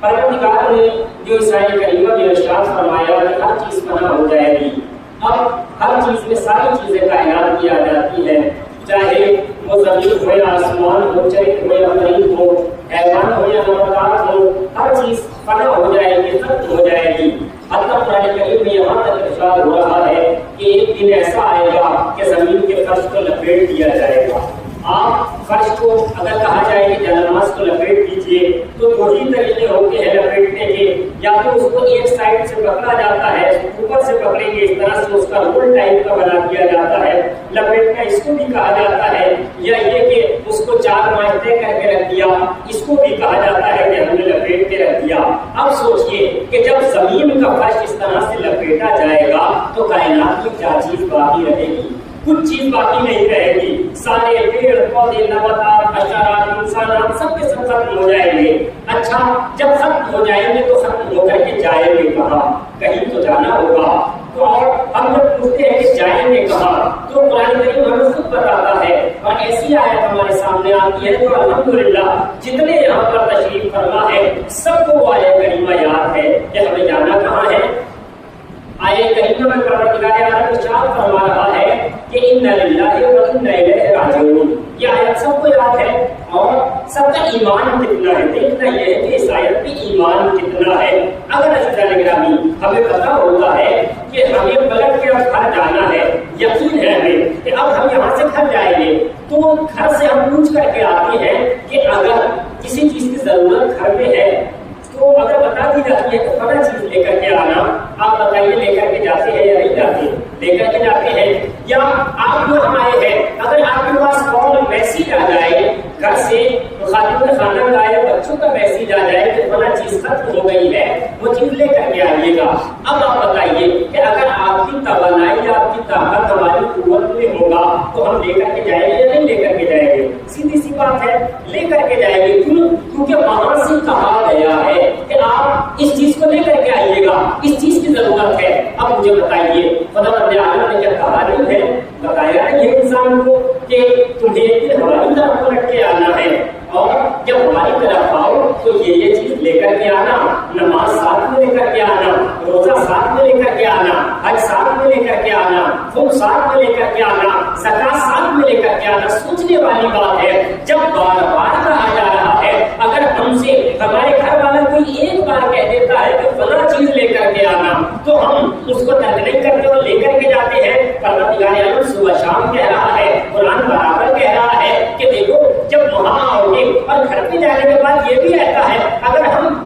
پروردگار نے جو عیسائی کریمہ میں ارشاد فرمایا کہ ہر چیز فنا ہو جائے گی، اب ہر چیز میں ساری چیزیں کائنات کی آ جاتی ہیں، چاہے وہ زمین ہو یا آسمان ہو، چاہے ہو یا پرند ہو، حیوان ہو یا نباتات ہو، ہر چیز فنا ہو جائے گی، ختم ہو جائے گی۔ حتیٰ قرآن کریم میں یہاں تک ارشاد ہو رہا ہے کہ ایک دن ایسا آئے گا کہ زمین کے فرش کو لپیٹ دیا جائے گا۔ آپ فرش کو اگر کہا جائے کہ جانماز کو لپیٹ دیجیے تو دو ہی طریقے ہوتے ہیں لپیٹنے کے، یا تو اس کو ایک سائڈ سے پکڑا جاتا ہے، اوپر سے پکڑیں گے اس طرح سے اس کا رول ٹائپ کا بنا دیا جاتا ہے، لپیٹنا اس کو بھی کہا جاتا ہے، یا یہ کہ اس کو چار مانچتے کر کے رکھ دیا، اس کو بھی کہا جاتا ہے کہ ہم نے لپیٹ کے رکھ دیا۔ اب سوچئے کہ جب زمین کا فرش اس طرح سے لپیٹا جائے گا تو کائنات کی کیا چیز باقی رہے گی؟ کچھ چیز باقی نہیں رہے گی، سارے پیڑ پودے نباتات حشرات انسانات سب کے سب ختم ہو جائیں گے۔ اچھا جب ختم ہو جائیں گے تو ختم ہو کر کے جائیں گے کہاں؟ کہیں تو جانا ہوگا، تو اور ہم جب پوچھتے ہیں کہ جائیں گے کہاں تو قرآن کریم ہمیں خود بتاتا ہے، اور ایسی آیت ہمارے سامنے آتی ہے تو الحمدللہ جتنے یہاں پر تشریف فرما ہے سب کو وہ آیت کریمہ یاد ہے کہ ہمیں جانا کہاں ہے۔ آیت کریمہ میں پروردگار عالم ارشاد فرما رہا ہے کہ اِنَّ لِلَّهِ وَإِنَّ إِلَيْهِ رَاجِعُونَ۔ یہ آیت سب کو یاد ہے اور سب کا ایمان کتنا ہے، دیکھنا یہ ہے کہ اس آیت پہ ایمان کتنا ہے۔ اگر عزیزان گرامی ہمیں پتہ ہوتا ہے کہ ہمیں پلٹ کے اب گھر جانا ہے، یقین ہے ہمیں کہ اب ہم یہاں سے گھر جائیں گے، تو گھر سے ہم پوچھ کر کے آتے ہیں کہ اگر کسی چیز کی ضرورت گھر میں ہے تو اگر بتا دی جاتی ہے کہ فلاں چیز لے کر کے آنا، آپ بتائیے لے کر کے جاتے ہیں یا نہیں جاتے؟ لے کر کے جاتے ہیں۔ یا آپ جو ہم آئے ہیں اگر آپ کے پاس کال میسیج آ جائے گھر سے، خاتون خانہ کا یا بچوں کا میسیج آ جائے کہ فلاں چیز ختم ہو گئی ہے، وہ چیز لے کر کے آئیے گا۔ اب آپ بتائیے کہ اگر آپ کی توانائی یا آپ کی طاقت ہماری قوت میں ہوگا تو ہم لے کر کے جائیں گے یا نہیں لے کر کے جائیں گے؟ سیدھی سی بات ہے، لے کر کے جائیں گے۔ کیوں؟ کیونکہ وہاں سے کہا گیا ہے کہ آپ اس چیز کو لے کر کے آئیے گا، اس چیز کی ضرورت ہے۔ اب مجھے بتائیے خداوند عالم نے کیا کہا نہیں ہے؟ بتایا ہے یہ انسان کو کہ تمہیں ہماری طرف پلٹ کے آنا ہے، اور جب ہماری طرف آؤ تو یہ چیز لے کر کے آنا، نماز ساتھ میں لے کر کے آنا، روزہ ساتھ میں لے کر کے آنا، حج ساتھ میں لے کر کے آنا، خود ساتھ میں لے کر کے آنا، زکات ساتھ میں لے کر کے آنا۔ سوچنے والی بات ہے، جب بار بار کہا جا رہا ہے، اگر ہم سے ہمارے گھر والا کوئی ایک بار کہہ دیتا ہے کہ فلاں چیز لے کر کے آنا تو ہم اس کو ترک نہیں کرتے اور لے کر کے جاتے ہیں۔ پروردگار عالم صبح شام کہہ رہا ہے، قرآن برابر کہہ رہا ہے کہ دیکھو جب وہاں آؤ گے اور گھر پہ جانے کے بعد یہ بھی رہتا ہے، اگر ہم